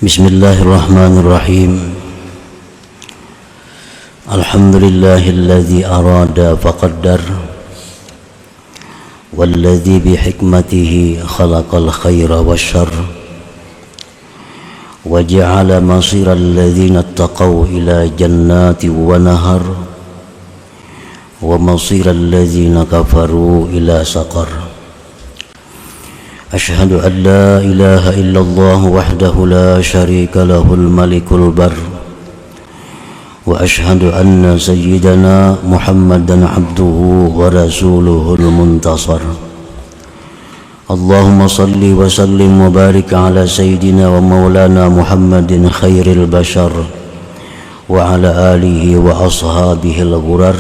Bismillahirrahmanirrahim. Alhamdulillahilladzi arada faqaddar walladzi bihikmatihi khalaqal khaira wasyarr wa ja'ala masiral ladzina ittaqaw ila jannati wa nahar wa masiral ladzina kafaru ila saqar. Ashhadu an la ilaha illallah wahdahu la syarika lahul malikul bar wa ashhadu anna sayyidana Muhammadan abduhu wa rasuluhul muntasar. Allahumma salli wa sallim wa barik ala sayyidina wa maulana Muhammadin khairil bashar wa ala alihi wa ashabihil ghurar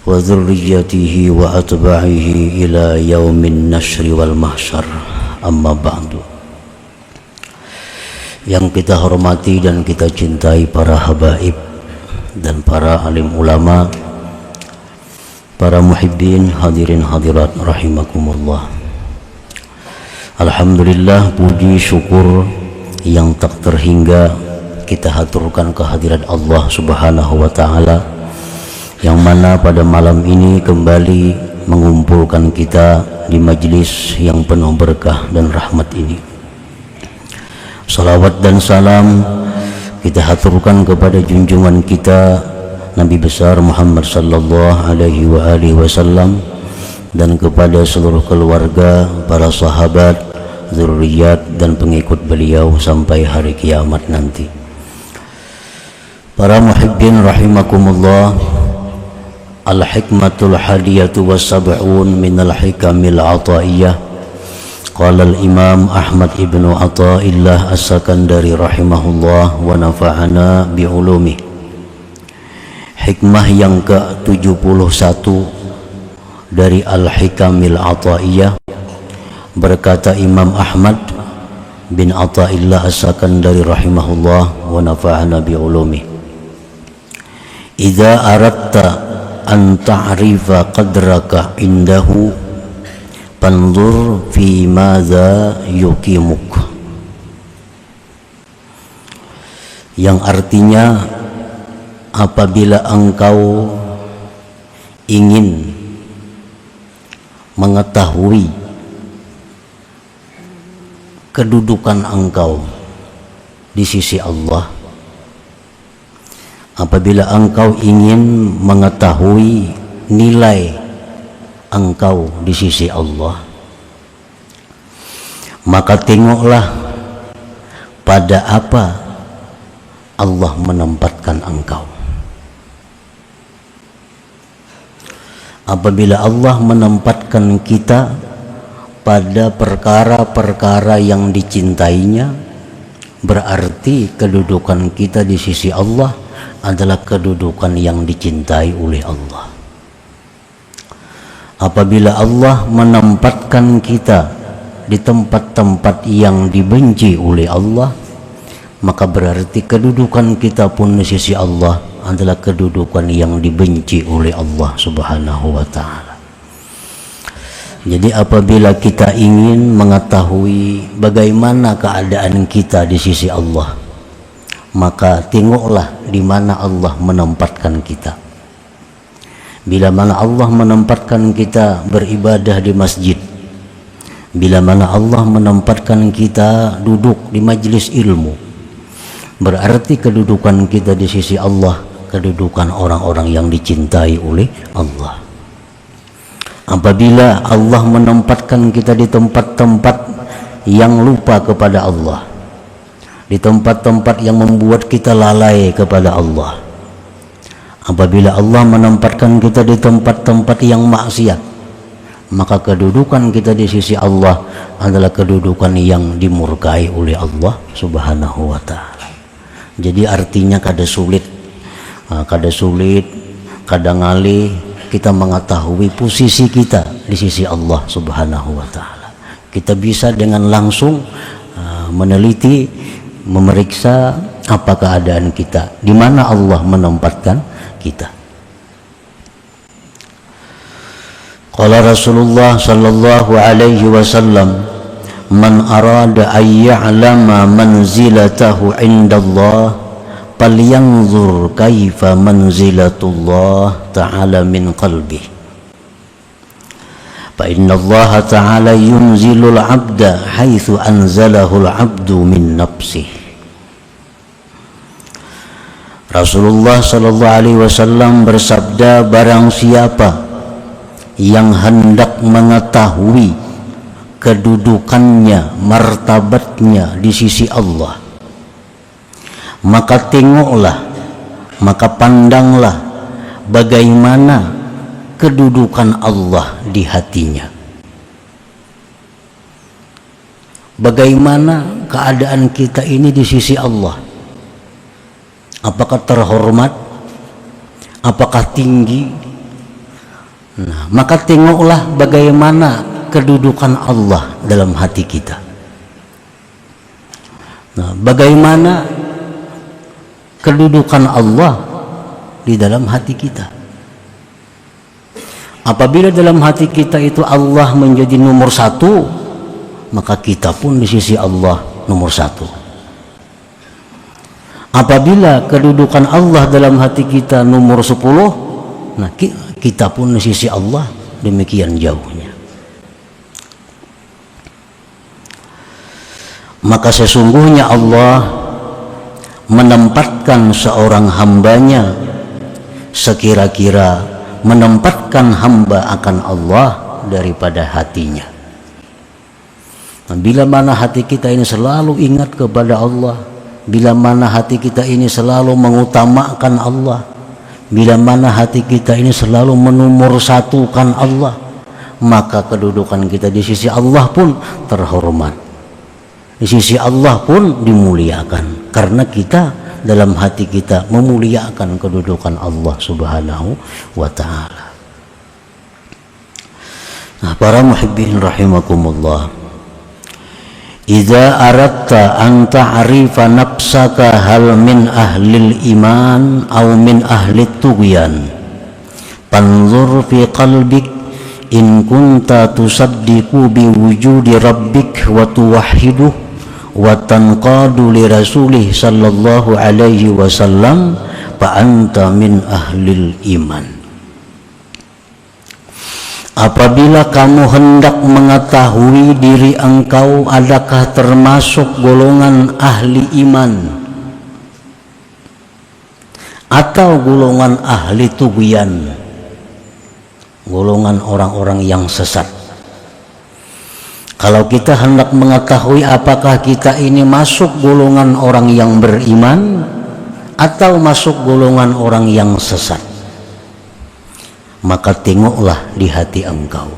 wa dzurriyyatihi wa atba'ihi ila yaumin nasyri wal mahsyar. Amma ba'du. Yang kita hormati dan kita cintai para habaib dan para alim ulama, para muhibbin, hadirin hadirat rahimakumullah. Alhamdulillah, puji syukur yang tak terhingga kita haturkan kehadirat Allah Subhanahu wa taala, yang mana pada malam ini kembali mengumpulkan kita di majlis yang penuh berkah dan rahmat ini. Salawat dan salam kita haturkan kepada junjungan kita Nabi besar Muhammad sallallahu alaihi wasallam dan kepada seluruh keluarga, para sahabat, zurriyat dan pengikut beliau sampai hari kiamat nanti. Para muhibbin rahimakumullah, al-hikmatul hadiyatu was-sab'un minal hikamil ataiyah. Qala al-imam Ahmad ibnu Athaillah as-Sakandari rahimahullah wa nafa'ana bi'ulumih. Hikmah yang ke-71 dari al-hikamil ataiyah, berkata Imam Ahmad bin Athaillah as-Sakandari rahimahullah wa nafa'ana bi'ulumih. Idza aradta an ta'rifa qadraka indahu panzur fi madza yukimuk, yang artinya apabila engkau ingin mengetahui kedudukan engkau di sisi Allah, apabila engkau ingin mengetahui nilai engkau di sisi Allah, maka tengoklah pada apa Allah menempatkan engkau. Apabila Allah menempatkan kita pada perkara-perkara yang dicintainya, berarti kedudukan kita di sisi Allah adalah kedudukan yang dicintai oleh Allah. Apabila Allah menempatkan kita di tempat-tempat yang dibenci oleh Allah, maka berarti kedudukan kita pun di sisi Allah adalah kedudukan yang dibenci oleh Allah Subhanahu wa taala. Jadi apabila kita ingin mengetahui bagaimana keadaan kita di sisi Allah, maka tengoklah di mana Allah menempatkan kita. Bila mana Allah menempatkan kita beribadah di masjid, bila mana Allah menempatkan kita duduk di majlis ilmu, berarti kedudukan kita di sisi Allah kedudukan orang-orang yang dicintai oleh Allah. Apabila Allah menempatkan kita di tempat-tempat yang lupa kepada Allah, di tempat-tempat yang membuat kita lalai kepada Allah, apabila Allah menempatkan kita di tempat-tempat yang maksiat, maka kedudukan kita di sisi Allah adalah kedudukan yang dimurkai oleh Allah Subhanahu wa taala. Jadi artinya kada sulit, kadang ngalih kita mengetahui posisi kita di sisi Allah Subhanahu wa taala. Kita bisa dengan langsung meneliti, memeriksa apa keadaan kita, di mana Allah menempatkan kita. Qala Rasulullah sallallahu alaihi wasallam, man arada ay ya'lama manzilatahu indallah falyanzur kaifa manzilatullah ta'ala min qalbi fa inna Allah ta'ala yunzilul 'abda haitsu anzalahul 'abdu min nafsihi. Rasulullah sallallahu alaihi wasallam bersabda, barang siapa yang hendak mengetahui kedudukannya, martabatnya di sisi Allah, maka tengoklah, maka pandanglah bagaimana kedudukan Allah di hatinya. Bagaimana keadaan kita ini di sisi Allah? Apakah terhormat? Apakah tinggi? Nah, maka tengoklah bagaimana kedudukan Allah dalam hati kita. Nah, bagaimana kedudukan Allah di dalam hati kita? Apabila dalam hati kita itu Allah menjadi nomor satu, maka kita pun di sisi Allah nomor satu. Apabila kedudukan Allah dalam hati kita nomor 10, nah kita pun di sisi Allah demikian jauhnya. Maka sesungguhnya Allah menempatkan seorang hambanya sekira-kira menempatkan hamba akan Allah daripada hatinya. Nah, bila mana hati kita ini selalu ingat kepada Allah, bila mana hati kita ini selalu mengutamakan Allah, bila mana hati kita ini selalu menomorsatukan Allah, maka kedudukan kita di sisi Allah pun terhormat, di sisi Allah pun dimuliakan, karena kita dalam hati kita memuliakan kedudukan Allah subhanahu wa ta'ala. Nah, para muhibbin rahimakumullah, idza aradta an ta'rifa nafsaka hal min ahlil iman aw min ahlit tughyan fanzur fi qalbik in kunta tusaddiqu bi wujudi rabbik wa tuwahhiduh wa tanqadu li rasulih sallallahu alaihi wasallam fa anta min ahlil iman. Apabila kamu hendak mengetahui diri engkau adakah termasuk golongan ahli iman atau golongan ahli tughyan, golongan orang-orang yang sesat. Kalau kita hendak mengetahui apakah kita ini masuk golongan orang yang beriman atau masuk golongan orang yang sesat, maka tengoklah di hati engkau.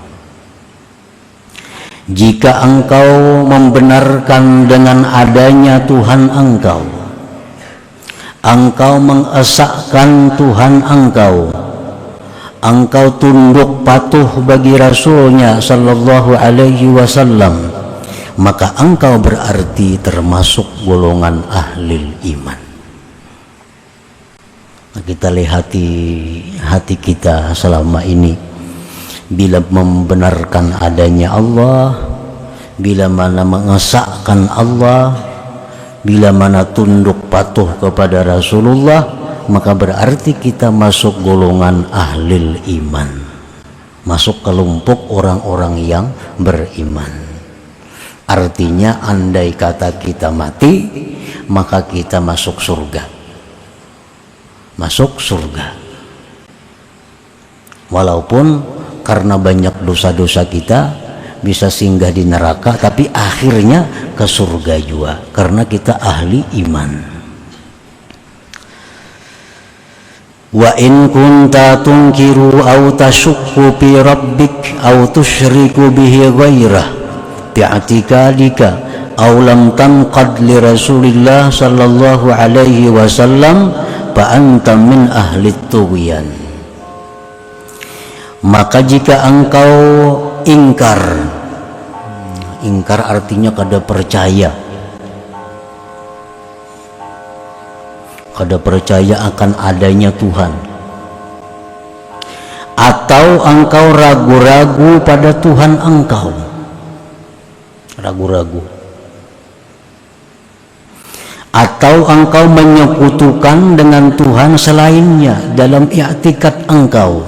Jika engkau membenarkan dengan adanya Tuhan engkau, engkau mengesahkan Tuhan engkau, engkau tunduk patuh bagi Rasulnya sallallahu alaihi wasallam, maka engkau berarti termasuk golongan ahli iman. Kita lihat hati kita selama ini, bila membenarkan adanya Allah, bila mana mengesahkan Allah, bila mana tunduk patuh kepada Rasulullah, maka berarti kita masuk golongan ahlil iman, masuk kelompok orang-orang yang beriman. Artinya andai kata kita mati, maka kita masuk surga, masuk surga. Walaupun karena banyak dosa-dosa kita bisa singgah di neraka, tapi akhirnya ke surga juga karena kita ahli iman. Wa in kunta tunkiru aw tashukku fi rabbik aw tusyriku bihi ghairah bi'atikadika aw lam tanqad li Rasulillah sallallahu alaihi wasallam fa anta min ahli tughyan. Maka jika engkau ingkar, ingkar artinya kada percaya, kada percaya akan adanya Tuhan, atau engkau ragu-ragu pada Tuhan engkau, ragu-ragu. Atau engkau menyekutukan dengan Tuhan selainnya dalam i'tikad engkau,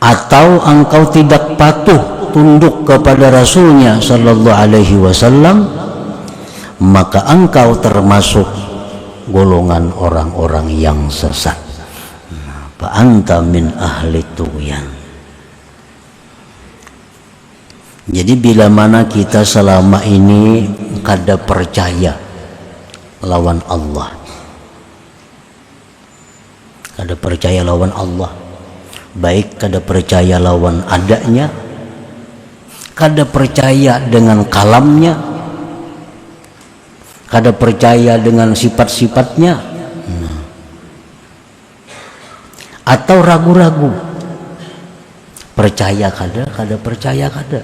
atau engkau tidak patuh tunduk kepada Rasulnya sallallahu alaihi wasallam, maka engkau termasuk golongan orang-orang yang sesat. Fa anta min ahli tughyan. Jadi bila mana kita selama ini kada percaya lawan Allah, kada percaya lawan Allah, baik kada percaya lawan adanya, kada percaya dengan kalamnya, kada percaya dengan sifat-sifatnya, atau ragu-ragu, percaya kada percaya kada.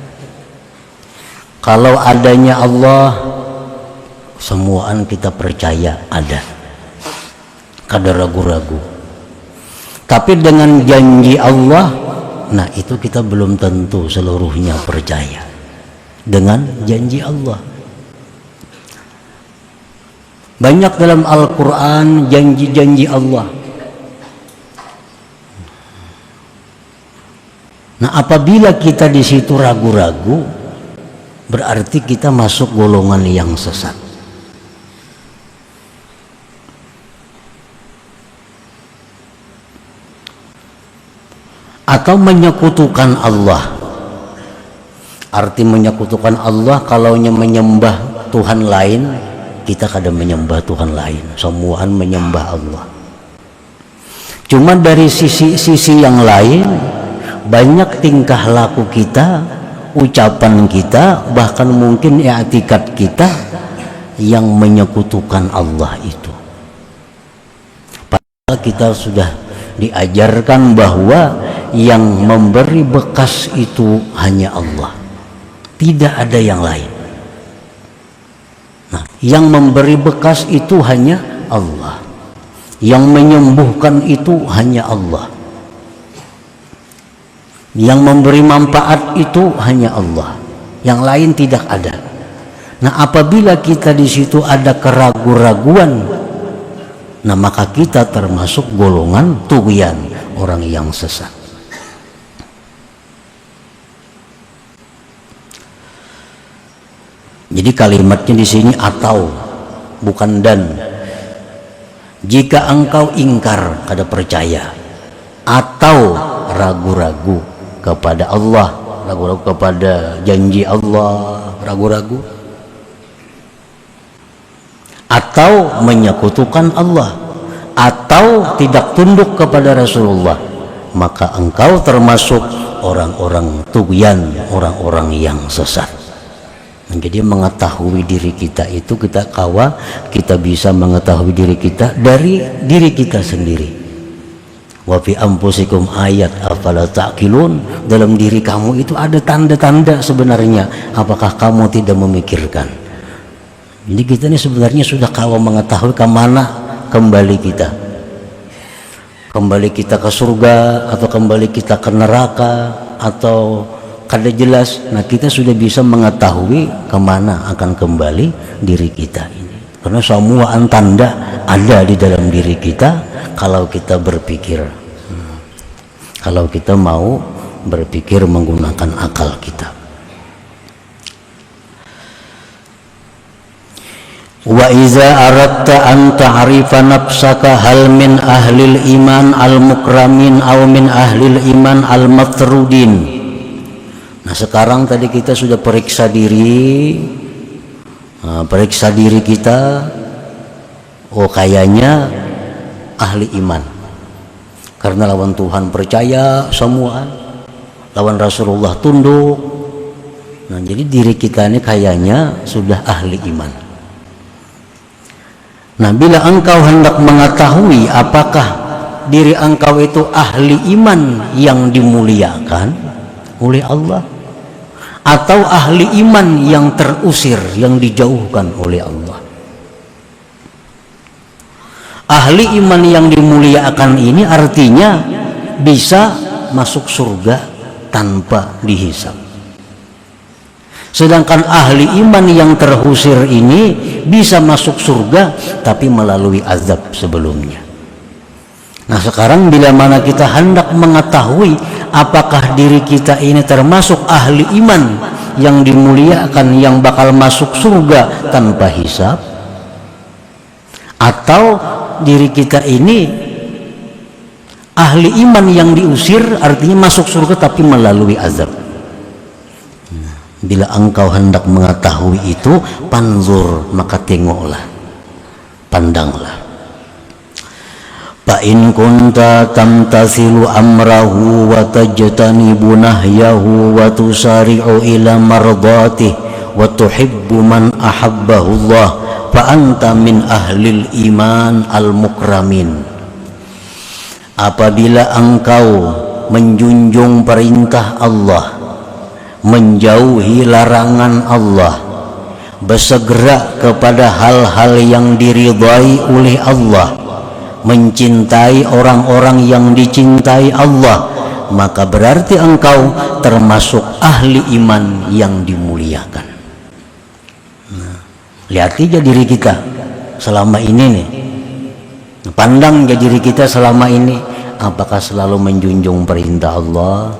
Kalau adanya Allah, semuaan kita percaya ada, kada ragu-ragu. Tapi dengan janji Allah, nah itu kita belum tentu seluruhnya percaya dengan janji Allah. Banyak dalam Al-Quran janji-janji Allah. Nah, apabila kita di situ ragu-ragu, berarti kita masuk golongan yang sesat. Atau menyekutukan Allah. Arti menyekutukan Allah, kalau menyembah Tuhan lain, kita kada menyembah Tuhan lain, semuaan menyembah Allah. Cuma dari sisi yang lain, banyak tingkah laku kita, ucapan kita, bahkan mungkin i'tikad kita yang menyekutukan Allah itu. Padahal kita sudah diajarkan bahwa yang memberi bekas itu hanya Allah, tidak ada yang lain. Nah, yang memberi bekas itu hanya Allah, yang menyembuhkan itu hanya Allah, yang memberi manfaat itu hanya Allah, yang lain tidak ada. Nah, apabila kita di situ ada keraguan-raguan, nah maka kita termasuk golongan tughyan, orang yang sesat. Jadi kalimatnya di sini atau, bukan dan. Jika engkau ingkar, kada percaya, atau ragu-ragu kepada Allah, ragu-ragu kepada janji Allah, ragu-ragu, atau menyekutukan Allah, atau tidak tunduk kepada Rasulullah, maka engkau termasuk orang-orang tughyan, orang-orang yang sesat. Jadi mengetahui diri kita itu, kita bisa mengetahui diri kita dari diri kita sendiri. Wa fi anfusikum ayat afala ta'qilun. Dalam diri kamu itu ada tanda-tanda sebenarnya. Apakah kamu tidak memikirkan? Jadi kita ini sebenarnya sudah mengetahui kemana kembali kita. Kembali kita ke surga atau kembali kita ke neraka atau kada jelas. Nah, kita sudah bisa mengetahui kemana akan kembali diri kita ini, karena semua tanda ada di dalam diri kita kalau kita berpikir, kalau kita mau berpikir menggunakan akal kita. Wa iza aradta an ta'rifa nafsaka hal min ahlil iman al-mukramin aw min ahlil iman al-matrudin. Nah, sekarang tadi kita sudah periksa diri, kita, oh kayaknya ahli iman, karena lawan Tuhan percaya semua, lawan Rasulullah tunduk. Nah, jadi diri kita ini kayaknya sudah ahli iman. Nah, bila engkau hendak mengetahui apakah diri engkau itu ahli iman yang dimuliakan oleh Allah, atau ahli iman yang terusir, yang dijauhkan oleh Allah. Ahli iman yang dimuliakan ini artinya bisa masuk surga tanpa dihisab. Sedangkan ahli iman yang terusir ini bisa masuk surga tapi melalui azab sebelumnya. Nah sekarang bila mana kita hendak mengetahui apakah diri kita ini termasuk ahli iman yang dimuliakan, yang bakal masuk surga tanpa hisab, atau diri kita ini ahli iman yang diusir, artinya masuk surga tapi melalui azab. Bila engkau hendak mengetahui itu, panzur, maka tengoklah, pandanglah. Fa in kunta tamtasilu amrahu wa tajtanibu nahyahu wa tusari'u ila mardatihi wa tuhibbu man ahabbahu Allah fa anta min ahlil iman al-mukramin. Apabila engkau menjunjung perintah Allah, menjauhi larangan Allah, bersegera kepada hal-hal yang diridhai oleh Allah, mencintai orang-orang yang dicintai Allah, maka berarti engkau termasuk ahli iman yang dimuliakan. Nah, lihat aja diri kita selama ini nih, pandang aja diri kita selama ini, apakah selalu menjunjung perintah Allah,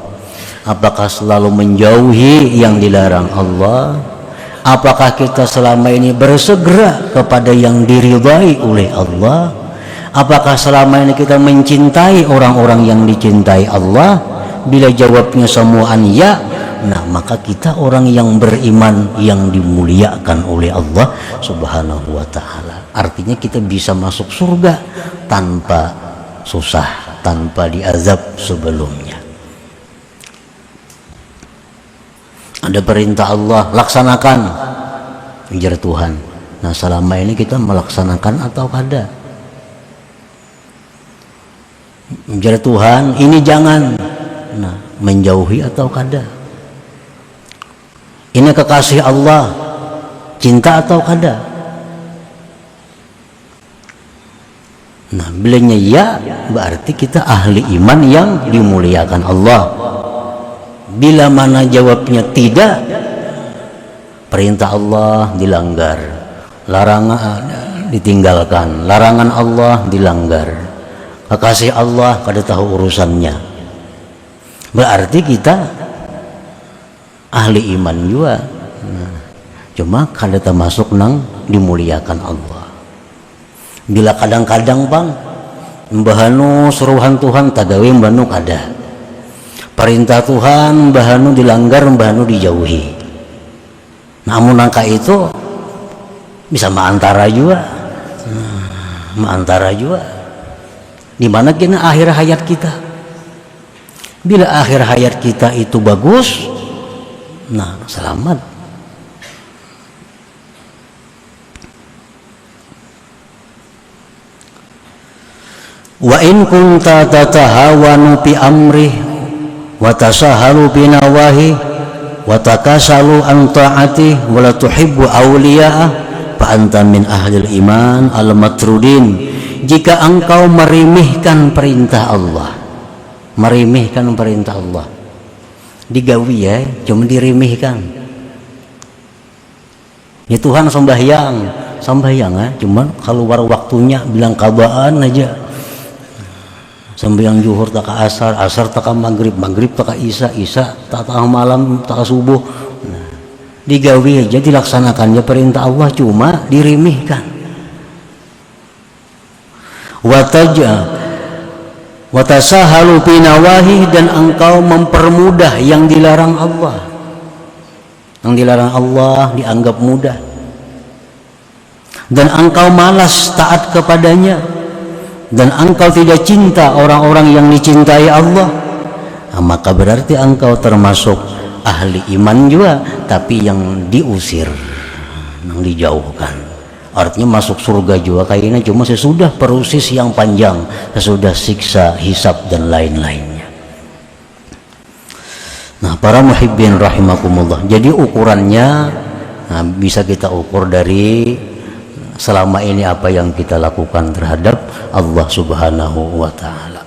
apakah selalu menjauhi yang dilarang Allah, apakah kita selama ini bersegera kepada yang diridhai oleh Allah, apakah selama ini kita mencintai orang-orang yang dicintai Allah. Bila jawabnya semuaan ya, nah maka kita orang yang beriman yang dimuliakan oleh Allah Subhanahu wa ta'ala. Artinya kita bisa masuk surga tanpa susah, tanpa diazab sebelumnya. Ada perintah Allah, laksanakan, ujar Tuhan. Nah selama ini kita melaksanakan atau kada? Ujar Tuhan, ini jangan. Nah menjauhi atau kada? Ini kekasih Allah, cinta atau kada? Nah bilanya ya, berarti kita ahli iman yang dimuliakan Allah. Bila mana jawabnya tidak, perintah Allah dilanggar, larangan ditinggalkan, larangan Allah dilanggar, kekasih Allah kada tahu urusannya, berarti kita ahli iman juga. Nah, cuma kada termasuk nang dimuliakan Allah. Bila kadang-kadang bang mbahanu suruhan Tuhan tagawe mbahanu kada, perintah Tuhan mbahanu dilanggar, mbahanu dijauhi. Namun angka itu bisa maantara juga, maantara juga. Di mana kena akhir hayat kita? Bila akhir hayat kita itu bagus, nah selamat. Wa in kunta tatahawanu fi amrih wa tasahalu bi nawahi wa takasalu an ta'ati wa la tuhibbu awliya'ah fa anta min ahlil iman al-matrudin. Jika engkau meremehkan perintah Allah, meremehkan perintah Allah, digawi ya, cuma diremehkan. Ya Tuhan sembahyang ya, cuma keluar waktunya bilang kabaan aja. Sembahyang zuhur tak asar, asar tak maghrib, maghrib tak isya, isya tak malam tak subuh. Nah, digawi aja, dilaksanakannya perintah Allah, cuma diremehkan. Watasahalu pinawahi, dan engkau mempermudah yang dilarang Allah. Yang dilarang Allah dianggap mudah, dan engkau malas taat kepadanya, dan engkau tidak cinta orang-orang yang dicintai Allah. Nah, maka berarti engkau termasuk ahli iman juga, tapi yang diusir, yang dijauhkan. Artinya masuk surga juga kayaknya cuma sesudah proses yang panjang, sesudah siksa, hisab dan lain-lainnya. Nah para muhibbin rahimakumullah, jadi ukurannya bisa kita ukur dari selama ini apa yang kita lakukan terhadap Allah Subhanahu wa ta'ala.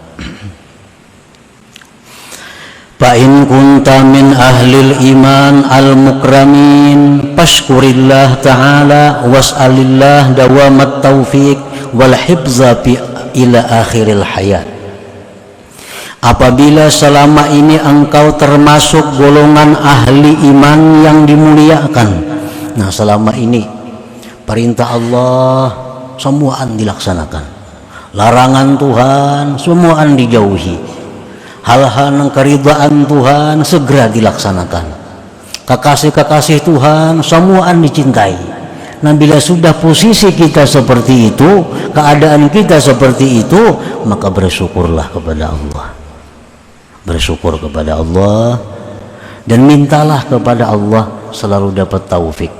Fa in kunta min ahlil iman al-mukramin fashkurillah ta'ala was'alillah dawamat taufiq wal hifza ila akhiril hayat. Apabila selama ini engkau termasuk golongan ahli iman yang dimuliakan, nah selama ini perintah Allah semuaan dilaksanakan, larangan Tuhan semuaan dijauhi, hal-hal yang keridhaan Tuhan segera dilaksanakan, kekasih-kekasih Tuhan semuaan dicintai. Nah bila sudah posisi kita seperti itu, keadaan kita seperti itu, maka bersyukurlah kepada Allah, bersyukur kepada Allah, dan mintalah kepada Allah selalu dapat taufik.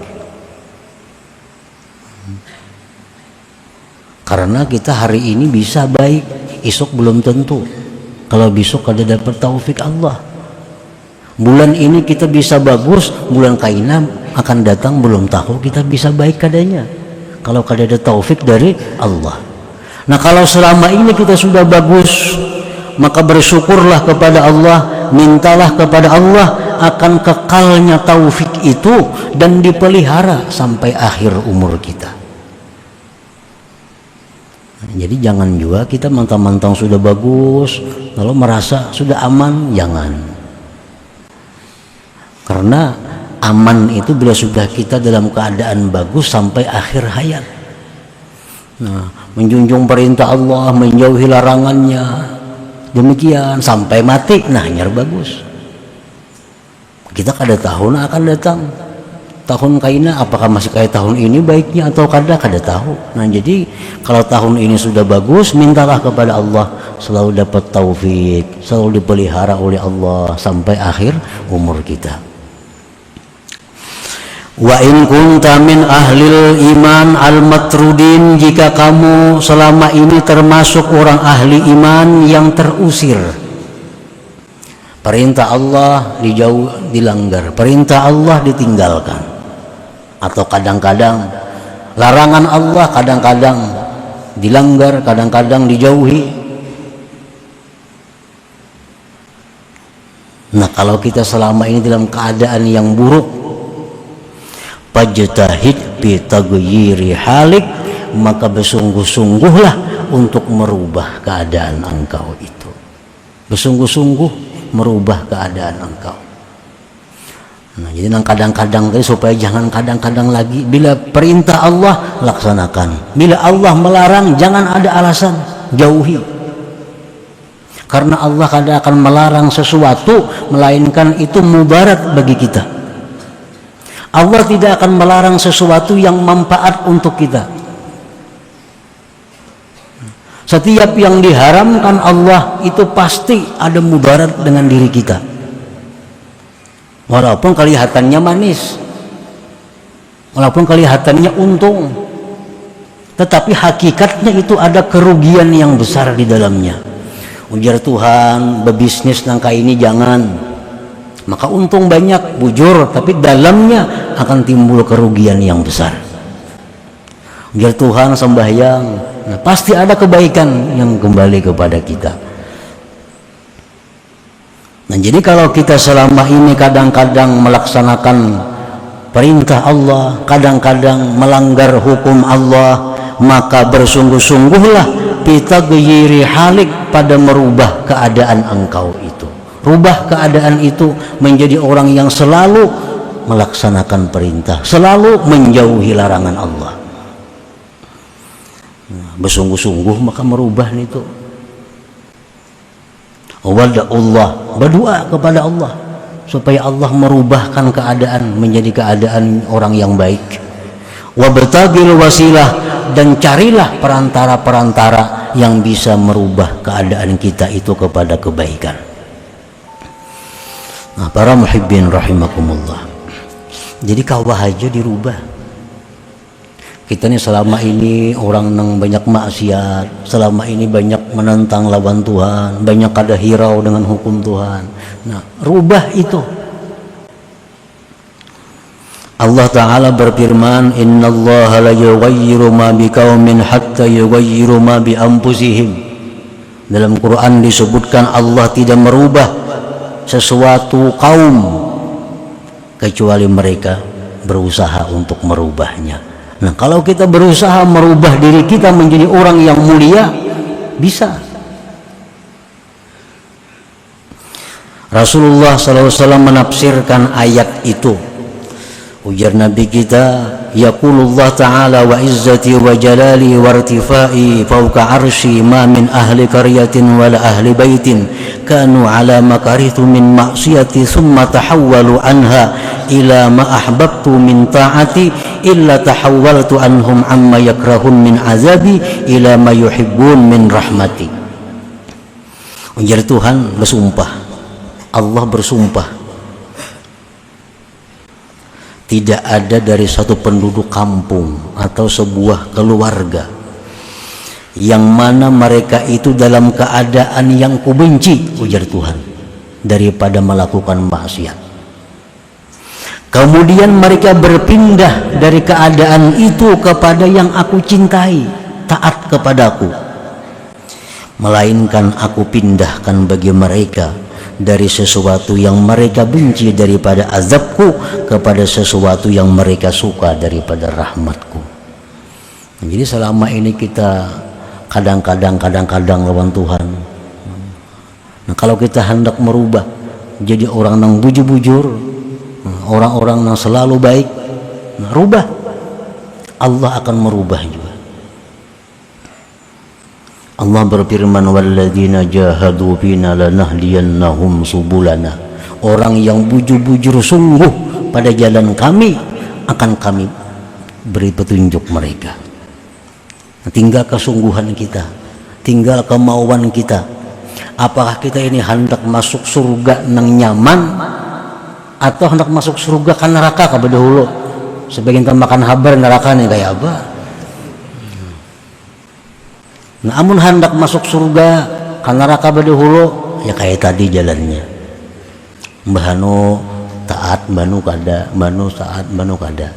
Karena kita hari ini bisa baik, esok belum tentu. Kalau besok ada dapat taufik Allah, bulan ini kita bisa bagus, bulan kaina akan datang belum tahu kita bisa baik kadanya, kalau ada taufik dari Allah. Nah kalau selama ini kita sudah bagus, maka bersyukurlah kepada Allah, mintalah kepada Allah akan kekalnya taufik itu dan dipelihara sampai akhir umur kita. Jadi jangan juga kita mentang-mentang sudah bagus lalu merasa sudah aman, jangan. Karena aman itu bila sudah kita dalam keadaan bagus sampai akhir hayat. Nah, menjunjung perintah Allah, menjauhi larangannya, demikian sampai mati, nah nyar bagus. Kita kada tahu nah akan datang tahun kaina, apakah masih kayak tahun ini baiknya atau kada tahu. Nah jadi kalau tahun ini sudah bagus, mintalah kepada Allah selalu dapat taufik, selalu dipelihara oleh Allah sampai akhir umur kita. Wa in kunta min ahlil iman al-matrudin, jika kamu selama ini termasuk orang ahli iman yang terusir, perintah Allah dilanggar, perintah Allah ditinggalkan, atau kadang-kadang larangan Allah kadang-kadang dilanggar, kadang-kadang dijauhi. Nah kalau kita selama ini dalam keadaan yang buruk, fajtahid bi taghyiri halik, maka bersungguh-sungguhlah untuk merubah keadaan engkau itu, bersungguh-sungguh merubah keadaan engkau. Nah jadi kadang-kadang tadi supaya jangan kadang-kadang lagi, bila perintah Allah laksanakan, bila Allah melarang jangan ada alasan, jauhi. Karena Allah kadang akan melarang sesuatu melainkan itu mudarat bagi kita. Allah tidak akan melarang sesuatu yang manfaat untuk kita. Setiap yang diharamkan Allah itu pasti ada mudarat dengan diri kita. Walaupun kelihatannya manis, walaupun kelihatannya untung, tetapi hakikatnya itu ada kerugian yang besar di dalamnya. Ujar Tuhan, bebisnis nangka ini jangan. Maka untung banyak, bujur, tapi dalamnya akan timbul kerugian yang besar. Biar Tuhan sembahyang, nah, pasti ada kebaikan yang kembali kepada kita. Nah jadi kalau kita selama ini kadang-kadang melaksanakan perintah Allah, kadang-kadang melanggar hukum Allah, maka bersungguh-sungguhlah kita ghairi halik pada merubah keadaan engkau itu. Rubah keadaan itu menjadi orang yang selalu melaksanakan perintah, selalu menjauhi larangan Allah. Nah, bersungguh-sungguh maka merubah itu. Wada'ullah, berdoa kepada Allah supaya Allah merubahkan keadaan menjadi keadaan orang yang baik. Wabtagil wasilah, dan carilah perantara-perantara yang bisa merubah keadaan kita itu kepada kebaikan. Nah, para muhibbin rahimakumullah. Jadi kawah aja dirubah. Kita nih selama ini orang yang banyak maksiat, selama ini banyak menentang lawan Tuhan, banyak kada hirau dengan hukum Tuhan. Nah, rubah itu. Allah Ta'ala berfirman, innallaha la yughayyiru ma biqaumin hatta yughayyiru ma bi anfusihim. Dalam Quran disebutkan Allah tidak merubah sesuatu kaum kecuali mereka berusaha untuk merubahnya. Nah, kalau kita berusaha merubah diri kita menjadi orang yang mulia, bisa. Rasulullah SAW menafsirkan ayat itu. Ujar Nabi kita, yaqulullah ta'ala wa izzati wa jalali wa irtifai fawqa arshi ma min ahli qaryatin wala ahli baitin kanu ala makaritu min maksiyati thumma tahawwalu anha ila ma ahbabtu min ta'ati illa tahawwaltu anhum amma yakrahun min azabi ila ma yuhibbun min rahmati. Ujar Tuhan bersumpah, Allah bersumpah, tidak ada dari satu penduduk kampung atau sebuah keluarga yang mana mereka itu dalam keadaan yang kubenci, ujar Tuhan, daripada melakukan maksiat. Kemudian mereka berpindah dari keadaan itu kepada yang aku cintai, taat kepadaku, melainkan aku pindahkan bagi mereka dari sesuatu yang mereka benci daripada azabku kepada sesuatu yang mereka suka daripada rahmatku. Jadi selama ini kita kadang-kadang lawan Tuhan. Nah, kalau kita hendak merubah jadi orang yang bujur-bujur, orang-orang yang selalu baik, nah, rubah, Allah akan merubah juga. Allah berfirman, walladzina jahadu fina lanahdiyannahum subulana. Orang yang bujur-bujur sungguh pada jalan kami akan kami beri petunjuk mereka. Tinggal kesungguhan kita, tinggal kemauan kita. Apakah kita ini hendak masuk surga nang nyaman atau hendak masuk surga kan neraka ka dahulu? Sebagian makan habar neraka nih kayak apa? Namun hendak masuk surga kan neraka dahulu, ya kayak tadi jalannya. Mbahanu taat, banu kada, banu taat, banu kada.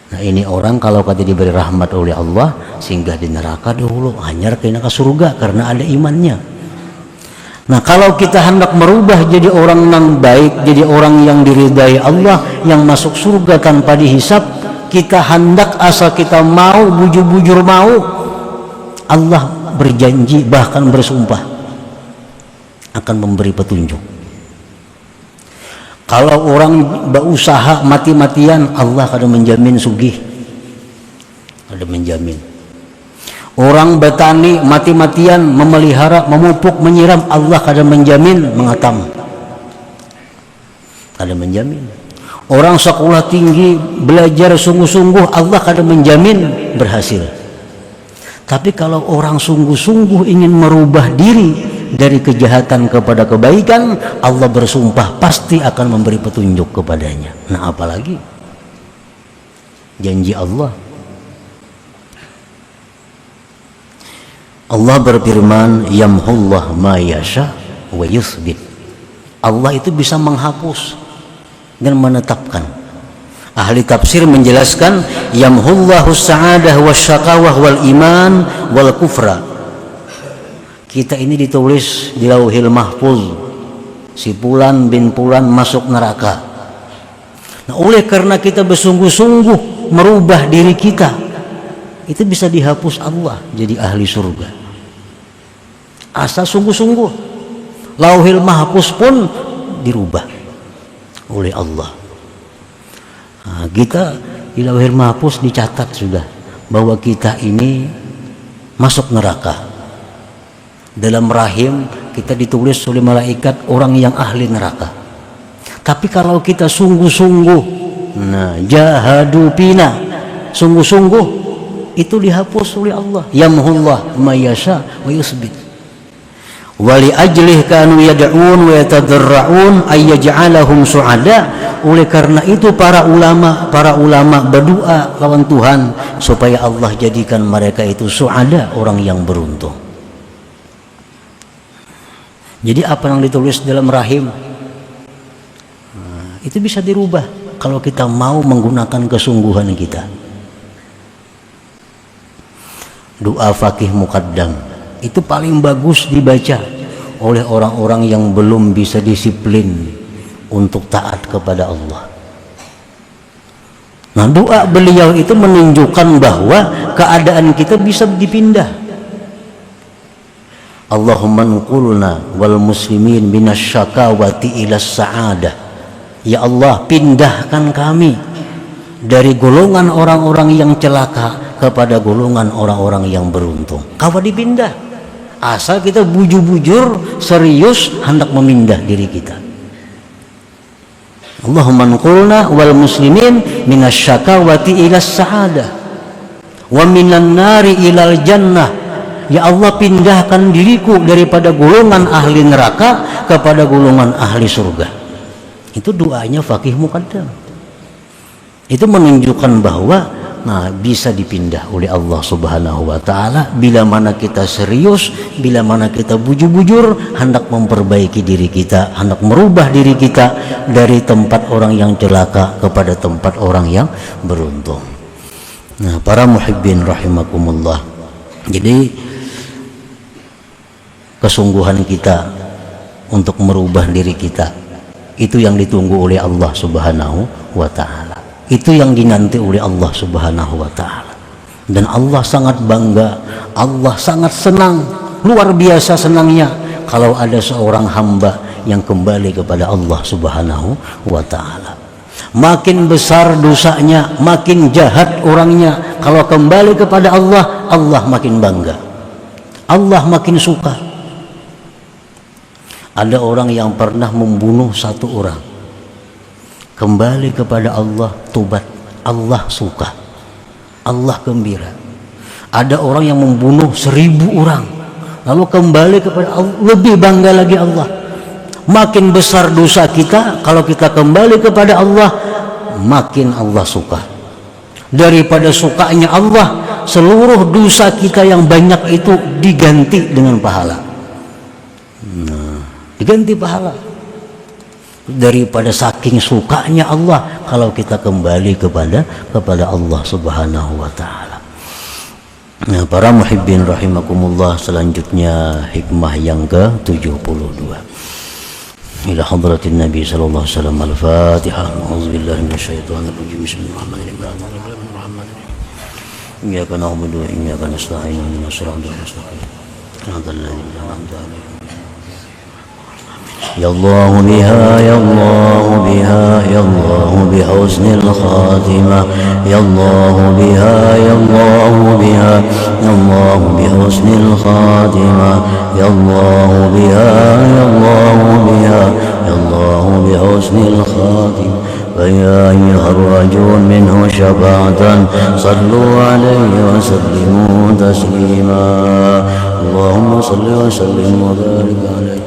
Nah, ini orang kalau kata diberi rahmat oleh Allah singgah di neraka dahulu, hanyar kena ke surga karena ada imannya. Nah, kalau kita hendak merubah jadi orang yang baik, jadi orang yang diridai Allah, yang masuk surga tanpa dihisap, kita hendak asal kita mau, bujur-bujur mau, Allah berjanji bahkan bersumpah akan memberi petunjuk. Kalau orang berusaha mati-matian, Allah kada menjamin sugih, kada menjamin. Orang bertani mati-matian, memelihara, memupuk, menyiram, Allah kada menjamin mengatam, kada menjamin. Orang sekolah tinggi, belajar sungguh-sungguh, Allah kada menjamin berhasil. Tapi kalau orang sungguh-sungguh ingin merubah diri dari kejahatan kepada kebaikan, Allah bersumpah pasti akan memberi petunjuk kepadanya. Nah, apalagi janji Allah. Allah berfirman, yamhullah ma yasha wa yuthbit. Allah itu bisa menghapus dan menetapkan. Ahli tafsir menjelaskan, yamhullahu sa'adah wasyaqawah wal iman wal kufra. Kita ini ditulis di Lauhil Mahfuz, si Fulan bin Fulan masuk neraka. Nah, oleh karena kita bersungguh-sungguh merubah diri kita, itu bisa dihapus Allah jadi ahli surga. Asal sungguh-sungguh, Lauhil Mahfuz pun dirubah oleh Allah. Nah, kita di Lauhil Mahfuz dicatat sudah bahwa kita ini masuk neraka. Dalam rahim kita ditulis oleh malaikat orang yang ahli neraka. Tapi kalau kita sungguh-sungguh, nah, jahadu pina, sungguh-sungguh, itu dihapus oleh Allah. Yamhullah ma yasha wa yusbit. Wali ajlih kanu yad'un wa yatadarra'un ay yaj'alahum su'ada. Oleh karena itu para ulama berdoa lawan Tuhan supaya Allah jadikan mereka itu su'ada, orang yang beruntung. Jadi apa yang ditulis dalam rahim, nah, itu bisa dirubah kalau kita mau menggunakan kesungguhan kita. Doa Faqih Muqaddam itu paling bagus dibaca. oleh orang-orang yang belum bisa disiplin untuk taat kepada Allah. Nah, doa beliau itu menunjukkan bahwa keadaan kita bisa dipindah. Allahumma nqulna wal muslimin minasyakawati ila sa'adah. Ya Allah, pindahkan kami dari golongan orang-orang yang celaka kepada golongan orang-orang yang beruntung. Kawa dipindah, asal kita bujur-bujur serius hendak memindah diri kita. Allahumma nqulna wal muslimin minasyakawati ila sa'adah wa minan nari ilal jannah. Ya Allah, pindahkan diriku daripada golongan ahli neraka kepada golongan ahli surga. Itu doanya Faqih Muqaddam. Itu menunjukkan bahwa bisa dipindah oleh Allah Subhanahu wa taala bila mana kita serius, bila mana kita bujur-bujur hendak memperbaiki diri kita, hendak merubah diri kita dari tempat orang yang celaka kepada tempat orang yang beruntung. Nah, para muhibbin rahimakumullah. Jadi kesungguhan kita untuk merubah diri kita itu yang ditunggu oleh Allah Subhanahu wa taala. Itu yang dinanti oleh Allah Subhanahu wa taala. Dan Allah sangat bangga, Allah sangat senang, luar biasa senangnya kalau ada seorang hamba yang kembali kepada Allah Subhanahu wa taala. Makin besar dosanya, makin jahat orangnya, kalau kembali kepada Allah, Allah makin bangga. Allah makin suka. Ada orang yang pernah membunuh satu orang, kembali kepada Allah, tobat, Allah suka, Allah gembira. Ada orang yang membunuh 1000 orang, lalu kembali kepada Allah, lebih bangga lagi Allah. Makin besar dosa kita, kalau kita kembali kepada Allah, makin Allah suka. Daripada sukanya Allah, seluruh dosa kita yang banyak itu diganti dengan pahala. Diganti pahala. Daripada saking sukanya Allah kalau kita kembali kepada Allah Subhanahu wa taala. Nah, para muhibbin rahimakumullah, selanjutnya hikmah yang ke-72. Ila hadratin Nabi sallallahu alaihi wasallam. Al-Fatihah. A'udzubillahi minasyaitonir rajim. Bismillahirrahmanirrahim. Iyyaka na'budu wa iyyaka nasta'in. Ihdinas siratal mustaqim. Shiratal ladzina an'amta 'alaihim. يا الله بها يا الله بها يا الله بحسن الخاتمة يا الله بها يا الله بها يا الله بحسن الخاتمة يا الله بها يا الله بها يا الله بحسن الخاتمة فيا أيها الرجل منه شفاعة صلوا عليه وسلموا تسليما اللهم صل وسلم وبارك عليه